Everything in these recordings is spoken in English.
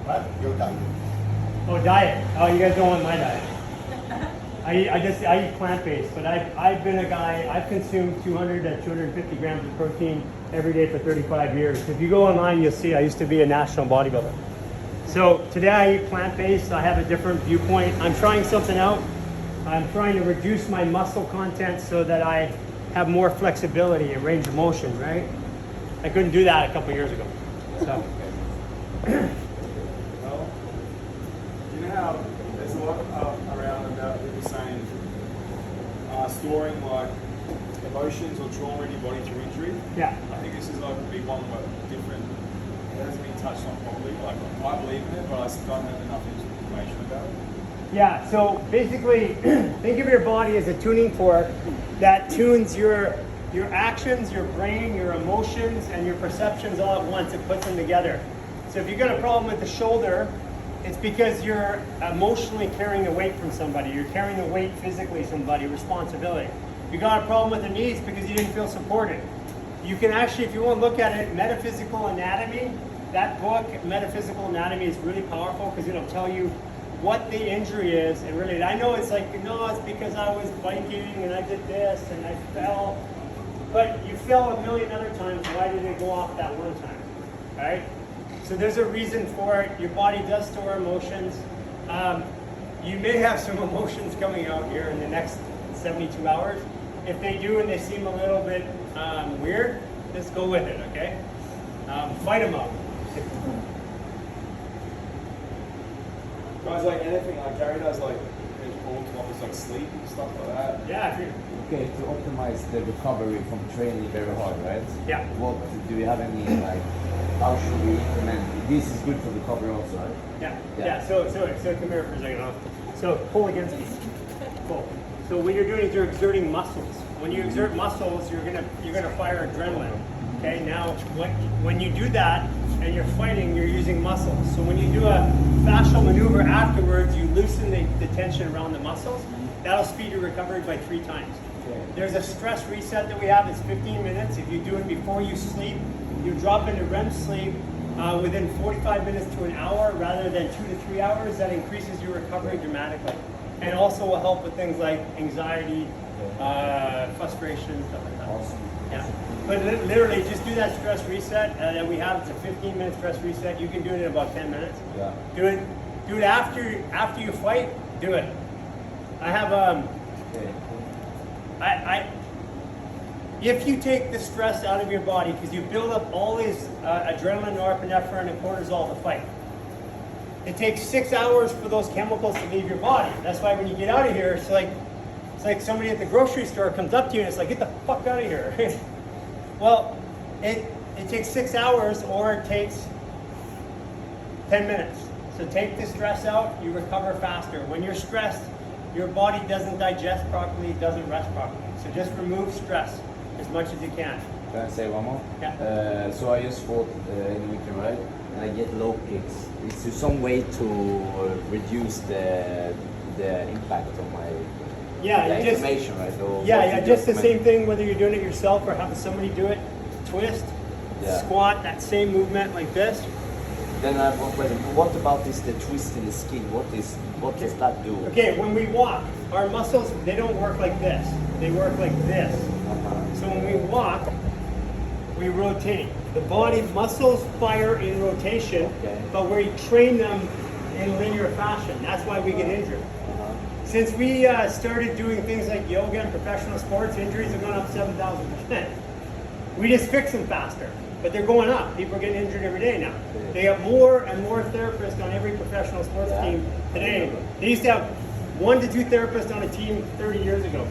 What? Your diet. Oh, diet. Oh, you guys don't want my diet. I eat plant-based, but I've been a guy, I've consumed 200 to 250 grams of protein every day for 35 years. If you go online, you'll see I used to be a national bodybuilder. So today I eat plant-based. I have a different viewpoint. I'm trying something out. I'm trying to reduce my muscle content so that I have more flexibility and range of motion, right? I couldn't do that a couple years ago. So. Well, you know how there's a lot around about people saying storing like emotions or trauma in your body through injury. Yeah. I think this is like a big one, but different. It hasn't been touched on properly. Like I believe in it, but I just don't have enough information about it. Yeah, so basically, think of your body as a tuning fork that tunes your actions, your brain, your emotions, and your perceptions all at once. It puts them together. So if you've got a problem with the shoulder, it's because you're emotionally carrying the weight from somebody. You're carrying the weight physically, somebody, responsibility. You got a problem with the knees because you didn't feel supported. You can actually, if you want to look at it, Metaphysical Anatomy, that book, Metaphysical Anatomy, is really powerful because it'll tell you what the injury is. And really, I know it's like, no, it's because I was biking and I did this and I fell. But you fell a million other times. Why did it go off that one time? Right? So there's a reason for it. Your body does store emotions. You may have some emotions coming out here in the next 72 hours. If they do and they seem a little bit weird, just go with it, okay? Fight them up. Guys, like anything, like Garry does, like all topics like sleep and stuff like that. Yeah, if you Okay, to optimize the recovery from training very hard, right? Yeah. What do you have any like? How should we implement? This is good for recovery also, right? Yeah. So come here for a second. So pull against me. Pull. So what you're doing is you're exerting muscles. When you exert muscles, you're gonna fire adrenaline. Okay. Now, when you do that and you're fighting, you're using muscles. So when you do a fascial maneuver afterwards, you loosen the tension around the muscles. That'll speed your recovery by 3 times. Okay. There's a stress reset that we have. It's 15 minutes. If you do it before you sleep, you drop into REM sleep within 45 minutes to an hour rather than 2 to 3 hours. That increases your recovery dramatically. And also will help with things like anxiety, frustration, stuff like that. Awesome. Yeah. But literally, just do that stress reset that we have. It's a 15-minute stress reset. You can do it in about 10 minutes. Yeah. Do it after you fight. Do it. I have Okay. if you take the stress out of your body, because you build up all these adrenaline, norepinephrine, and cortisol to fight, it takes 6 hours for those chemicals to leave your body. That's why when you get out of here, it's like somebody at the grocery store comes up to you and it's like, get the fuck out of here. Well, it takes 6 hours or it takes 10 minutes. So take the stress out, you recover faster. When you're stressed, your body doesn't digest properly, it doesn't rest properly. So just remove stress as much as you can. Can I say one more? Yeah. So I just fought in the weekend, right? And I get low kicks. Is there some way to reduce the impact on my inflammation, right? Or Just the same thing whether you're doing it yourself or having somebody do it. Twist, squat, that same movement like this. Then I have one question. What about the twist in the skin? What does that do? Okay, when we walk, our muscles, they don't work like this. They work like this. So when we walk, we rotate. The body muscles fire in rotation, but we train them in linear fashion. That's why we get injured. Since we started doing things like yoga and professional sports, injuries have gone up 7,000%. We just fix them faster, but they're going up. People are getting injured every day now. They have more and more therapists on every professional sports team today. They used to have 1 to 2 therapists on a team 30 years ago.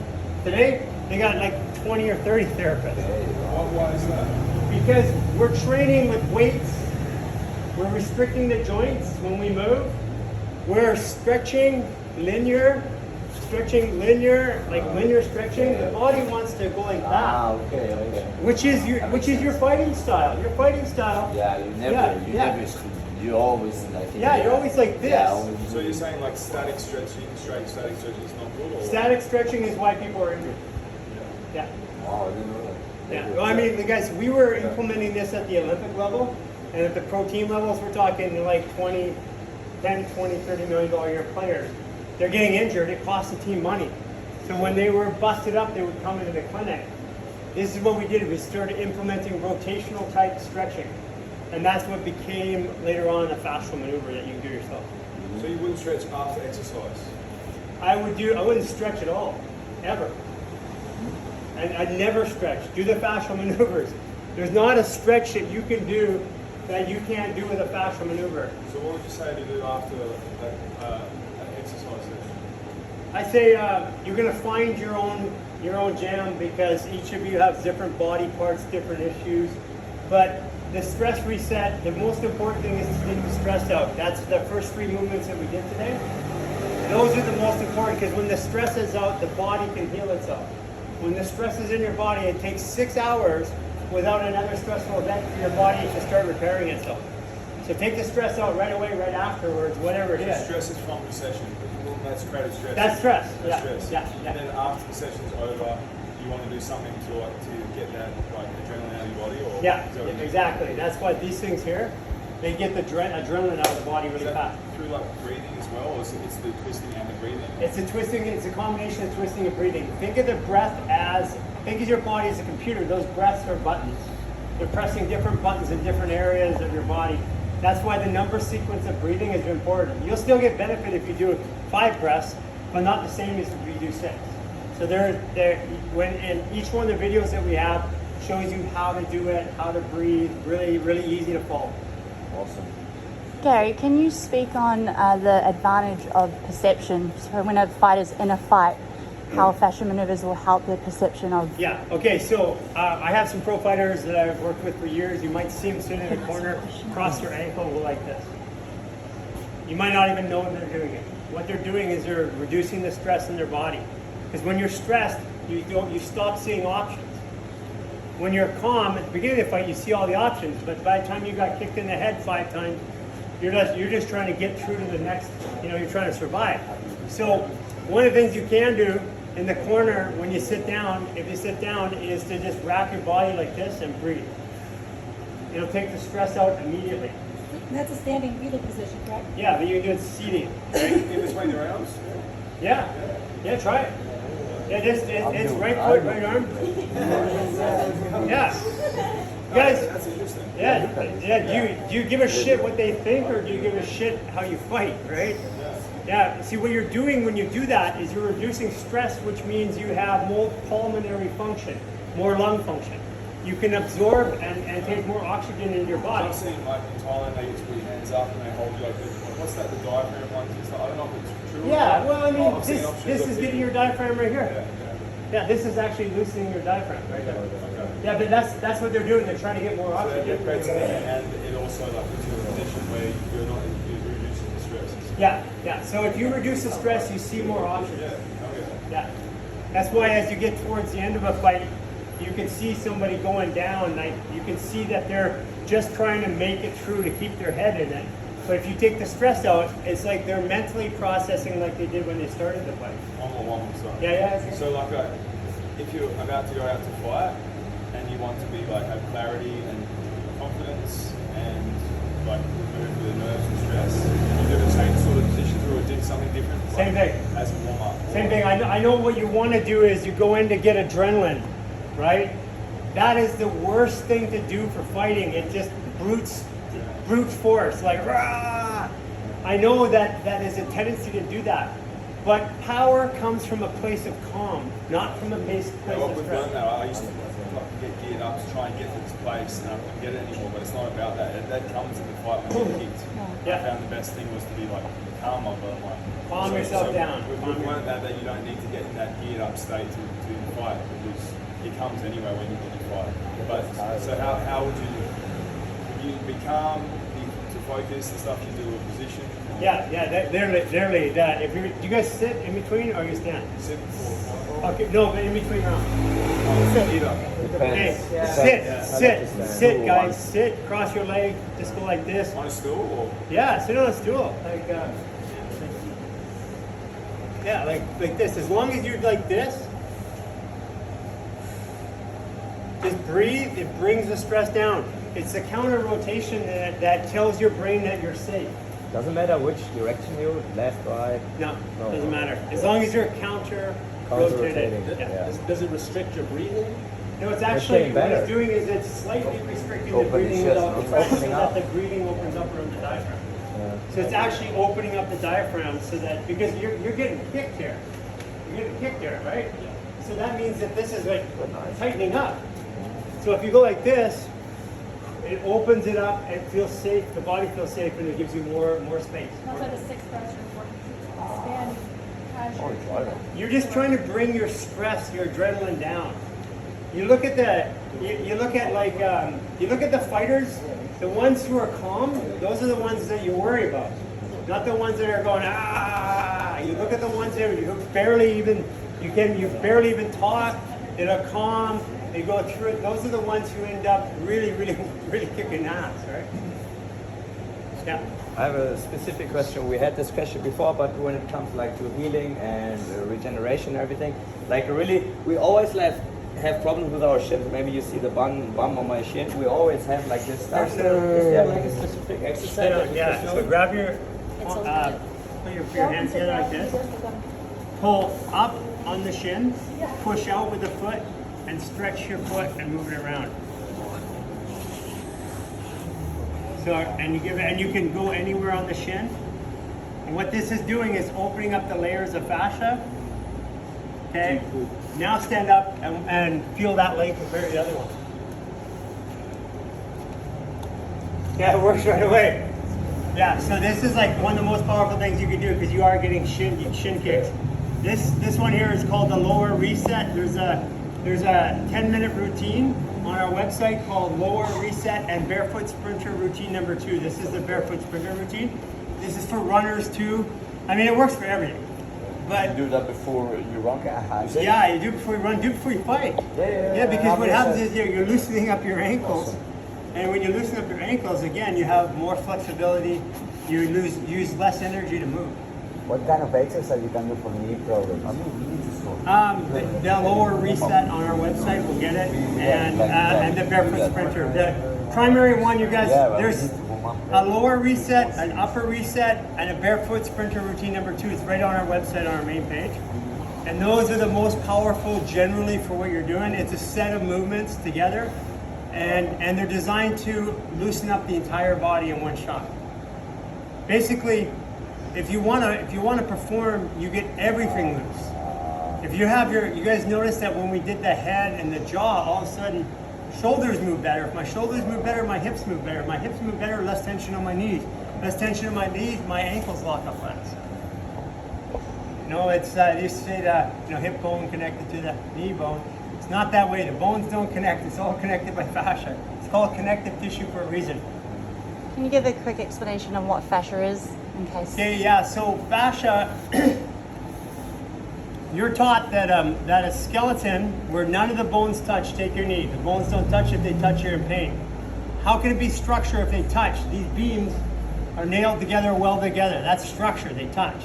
Today, they got like 20 or 30 therapists. Why is that? Because we're training with weights, we're restricting the joints when we move, we're stretching linear, like linear stretching. The body wants to go like that. Okay. Which is your fighting style. Your fighting style. Yeah, you always like. Yeah, you're always like this. Yeah, So you're saying like static stretching, straight static stretching is not good? Or? Static stretching is why people are injured. Yeah. Oh, I didn't know that. Yeah. Well, I mean, guys, we were implementing this at the Olympic level. And at the pro team levels, we're talking like 10, 20, $30 million a year players. They're getting injured, it costs the team money. So when they were busted up, they would come into the clinic. This is what we did, we started implementing rotational type stretching. And that's what became later on a fascial maneuver that you can do yourself. So you wouldn't stretch after exercise? I wouldn't stretch at all, ever. And I'd never stretch. Do the fascial maneuvers. There's not a stretch that you can do that you can't do with a fascial maneuver. So what would you say to do after an exercise session? I say you're going to find your own jam, because each of you have different body parts, different issues. But the stress reset, the most important thing is to get the stress out. That's the first 3 movements that we did today. Those are the most important, because when the stress is out, the body can heal itself. When the stress is in your body, it takes 6 hours without another stressful event for your body to start repairing itself. So take the stress out right away, right afterwards, whatever it is. Stress is from the session. That's creative stress. That's stress. That's Yeah. stress. Yeah. And then after the session's over, you want to do something to get that adrenaline out of your body, or Yeah, is that what you mean? exactly. That's why these things here, they get the adrenaline out of the body really Is fast. that through breathing as well, or is it's the twisting and the breathing? It's a twisting. It's a combination of twisting and breathing. Think of the breath think of your body as a computer. Those breaths are buttons. They're pressing different buttons in different areas of your body. That's why the number sequence of breathing is important. You'll still get benefit if you do 5 breaths, but not the same as if you do 6. So and each one of the videos that we have shows you how to do it, how to breathe. Really, really easy to follow. Awesome. Gary, can you speak on the advantage of perception? So when a fighter's in a fight, how fascial maneuvers will help their perception of... Yeah, okay, so I have some pro fighters that I've worked with for years. You might see them sitting in a corner, cross your ankle like this. You might not even know when they're doing it. What they're doing is they're reducing the stress in their body. Because when you're stressed, you stop seeing options. When you're calm, at the beginning of the fight, you see all the options, but by the time you got kicked in the head 5 times, you're just trying to get through to the next, you're trying to survive. So one of the things you can do in the corner when you sit down, if you sit down, is to just wrap your body like this and breathe. It'll take the stress out immediately. That's a standing fetal position, correct? Yeah, but you can do it seating. Right? In between your arms? Yeah, try it. Yeah, it's right foot, right arm. Yeah. You guys, That's interesting. yeah. Do you give a shit what they think, or do you give a shit how you fight, right? Yeah. See, what you're doing when you do that is you're reducing stress, which means you have more pulmonary function, more lung function. You can absorb and take more oxygen into your body. I've seen in Thailand they just put your hands up and they hold you like this. What's that? The diaphragm one? I don't know if it's true. Yeah. Well, I mean, I've seen options this of is people- getting your diaphragm right here. Yeah. Yeah, this is actually loosening your diaphragm right there. Okay. Yeah, but that's what they're doing. They're trying to get more So oxygen. it creates and it also puts you in a position where you're reducing the stress. Yeah. So if you reduce the stress, you see more options. Yeah. That's why as you get towards the end of a fight, you can see somebody going down. Like you can see that they're just trying to make it through to keep their head in it. But if you take the stress out, it's like they're mentally processing like they did when they started the fight. One sorry. Yeah. So if you're about to go out to fight and you want to be have clarity and confidence and remove the nerves and stress, you do the same sort of positions or do something different. Same thing. As a warm up. Same thing. I know what you want to do is you go in to get adrenaline, right? That is the worst thing to do for fighting. It just brute force, like rah! I know that is a tendency to do that, but power comes from a place of calm, not from a place What of we've stress. learned now, I used to get geared up to try and get to this place, and I couldn't get it anymore. But it's not about that. That comes in the fight when you're kicked. Yeah. I found the best thing was to be calmer, but Calm yourself down. We've learned that you don't need to get in that geared up state to fight, because it comes anyway when you fight. But so how would you be calm, to focus and stuff? You do a position. Yeah, literally that. If do you guys sit in between or you stand? Sit before. Okay, no, but in between rounds. Sit up. Hey, sit, guys, sit. Cross your leg. Just go like this. On a stool or? Yeah, sit on a stool. Like this. As long as you're like this, just breathe. It brings the stress down. It's the counter rotation that tells your brain that you're safe. Doesn't matter which direction you, left, right. No, doesn't matter. As long as you're counter rotated. Counter-rotating, Yeah. Does it restrict your breathing? No, it's actually, getting what better. it's doing is it's slightly restricting the Open the breathing chest, without no? contraction, so Opening that up. the breathing opens up around the diaphragm. Yeah. So it's actually opening up the diaphragm so that, because you're getting kicked here. You're getting kicked here, right? So that means that this is like tightening up. So if you go like this, it opens it up and it feels safe, the body feels safe, and it gives you more space. That's why the sixth breaths are important. Expand as you're You're just trying to bring your stress, your adrenaline down. You look at you look at the fighters, the ones who are calm, those are the ones that you worry about. Not the ones that are going, ah. You look at the ones that you barely even talk, that are calm, they go through it. Those are the ones who end up really, really, really kicking ass, right? Yeah. I have a specific question. We had this question before, but when it comes like to healing and regeneration and everything, like really, we always have problems with our shins. Maybe you see the bum on my shin. We always have like this stuff. Is there like a specific exercise? Yeah. So grab your, put your hands together like this. Pull up on the shin, push out with the foot, and stretch your foot and move it around. So, and you can go anywhere on the shin. And what this is doing is opening up the layers of fascia. Okay. Now stand up and feel that leg compared to the other one. Yeah, it works right away. Yeah. So this is like one of the most powerful things you can do because you are getting shin kicks. This one here is called the lower reset. There's a 10-minute routine on our website called Lower Reset and Barefoot Sprinter Routine number 2. This is the Barefoot Sprinter routine. This is for runners too. I mean, it works for everything. But You do that before you run? yeah, you do it before you run, do it before you fight. Yeah, because what happens is you're loosening up your ankles. And when you loosen up your ankles, again, you have more flexibility. You use less energy to move. What kind of exercise you can do for knee problems? The lower reset on our website will get it, and the barefoot sprinter. The primary one, you guys, there's a lower reset, an upper reset, and a barefoot sprinter routine number 2. It's right on our website on our main page. And those are the most powerful generally for what you're doing. It's a set of movements together, and they're designed to loosen up the entire body in one shot. Basically, if you wanna perform, you get everything loose. If you have you guys notice that when we did the head and the jaw, all of a sudden, shoulders move better. If my shoulders move better, my hips move better. If my hips move better, less tension on my knees. Less tension on my knees, my ankles lock up less. You know, it's they used to say that hip bone connected to the knee bone. It's not that way. The bones don't connect. It's all connected by fascia. It's called connective tissue for a reason. Can you give a quick explanation of what fascia is, in case? Okay, yeah. So fascia, you're taught that that a skeleton where none of the bones touch, take your knee. The bones don't touch. If they touch, you're in pain. How can it be structure if they touch? These beams are nailed together, welded together. That's structure. They touch.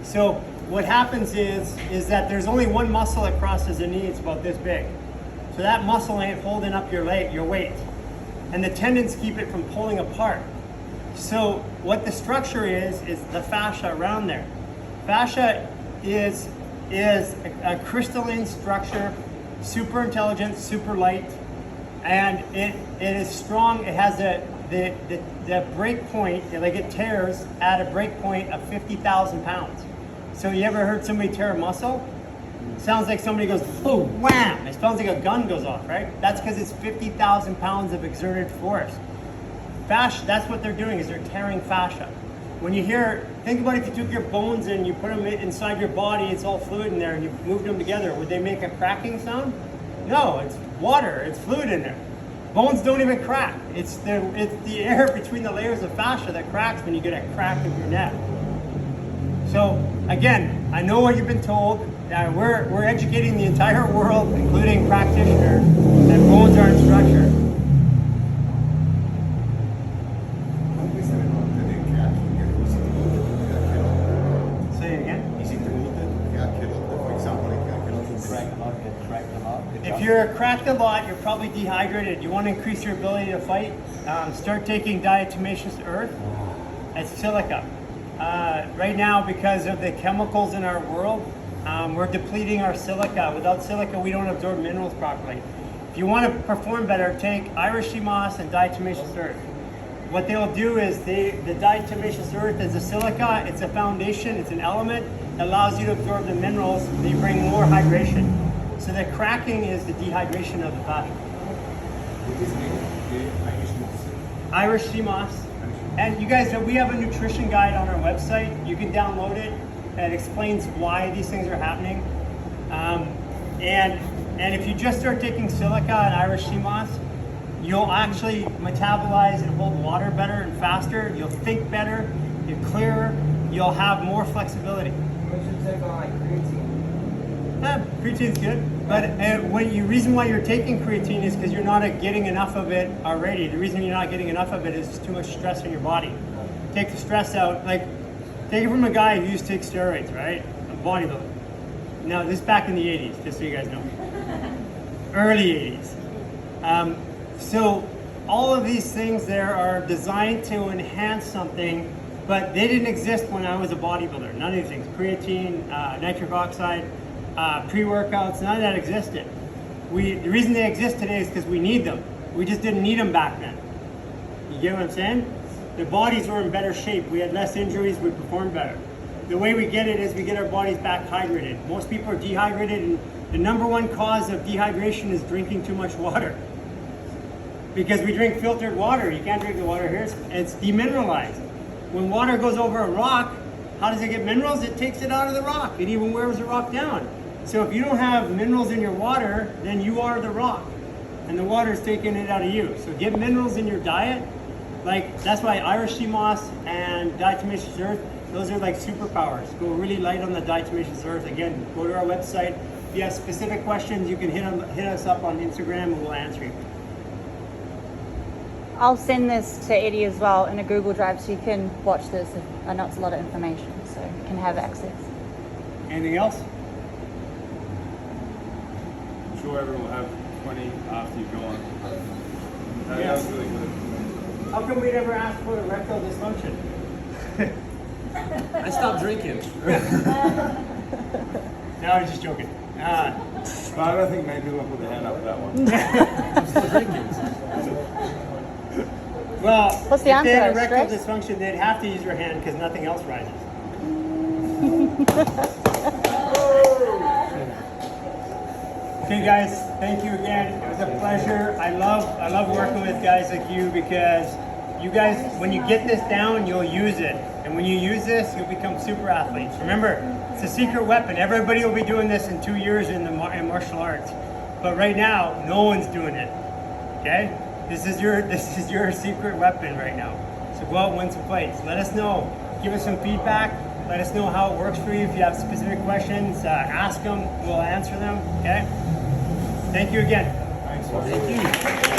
So what happens is that there's only one muscle that crosses the knee. It's about this big. So that muscle ain't holding up your weight, and the tendons keep it from pulling apart. So what the structure is the fascia around there. Fascia is a crystalline structure, super intelligent, super light, and it is strong. It has the break point, like it tears at a break point of 50,000 pounds. So you ever heard somebody tear a muscle? It sounds like somebody goes boom, wham. It sounds like a gun goes off, right? That's because it's 50,000 pounds of exerted force. Fascia, that's what they're doing, is they're tearing fascia. When you think about if you took your bones and you put them inside your body, it's all fluid in there, and you moved them together, would they make a cracking sound? No, it's water, it's fluid in there. Bones don't even crack. It's the air between the layers of fascia that cracks when you get a crack of your neck. So again, I know what you've been told. We're educating the entire world, including practitioners, that bones aren't structure. you're cracked a lot, you're probably dehydrated. You want to increase your ability to fight? Start taking diatomaceous earth. It's silica. Right now, because of the chemicals in our world, we're depleting our silica. Without silica, we don't absorb minerals properly. If you want to perform better, take Irish sea moss and diatomaceous earth. What they'll do is the diatomaceous earth is a silica, it's a foundation, it's an element that allows you to absorb the minerals, they bring more hydration. So the cracking is the dehydration of the fascia. Irish sea moss. And you guys know we have a nutrition guide on our website. You can download it. It explains why these things are happening. And if you just start taking silica and Irish sea moss, you'll actually metabolize and hold water better and faster. You'll think better, you're clearer, you'll have more flexibility. What should take on like creatine? Creatine's good, but reason why you're taking creatine is because you're not getting enough of it already. The reason you're not getting enough of it is too much stress in your body. Take the stress out. Like, take it from a guy who used to take steroids, right? A bodybuilder. Now, this is back in the 80s, just so you guys know. Early 80s. So all of these things there are designed to enhance something, but they didn't exist when I was a bodybuilder. None of these things. Creatine, nitric oxide, pre-workouts, none of that existed. The reason they exist today is because we need them. We just didn't need them back then. You get what I'm saying? The bodies were in better shape. We had less injuries, we performed better. The way we get it is we get our bodies back hydrated. Most people are dehydrated, and the number one cause of dehydration is drinking too much water. Because we drink filtered water. You can't drink the water here, it's demineralized. When water goes over a rock, how does it get minerals? It takes it out of the rock. It even wears the rock down. So if you don't have minerals in your water, then you are the rock. And the water is taking it out of you. So get minerals in your diet. Like, that's why Irish sea moss and diatomaceous earth, those are like superpowers. Go really light on the diatomaceous earth. Again, go to our website. If you have specific questions, you can hit us up on Instagram and we'll answer you. I'll send this to Eddie as well in a Google Drive so you can watch this. I know it's a lot of information, so you can have access. Anything else? I'm sure everyone will have 20 after you've gone. That was really good. How come we never asked for erectile dysfunction? I stopped drinking. No, I'm just joking. But I don't think many people will put their hand up for that one. I'm still drinking. Well, What's the if they had answer? erectile Stress? dysfunction, they'd have to use your hand because nothing else rises. Okay, guys, thank you again. It was a pleasure. I love working with guys like you because you guys, when you get this down, you'll use it. And when you use this, you'll become super athletes. Remember, it's a secret weapon. Everybody will be doing this in 2 years in martial arts. But right now, no one's doing it. Okay? This is your secret weapon right now. So go out and win some fights. Let us know. Give us some feedback. Let us know how it works for you. If you have specific questions, ask them. We'll answer them. Okay? Thank you again. Thanks. Thank you.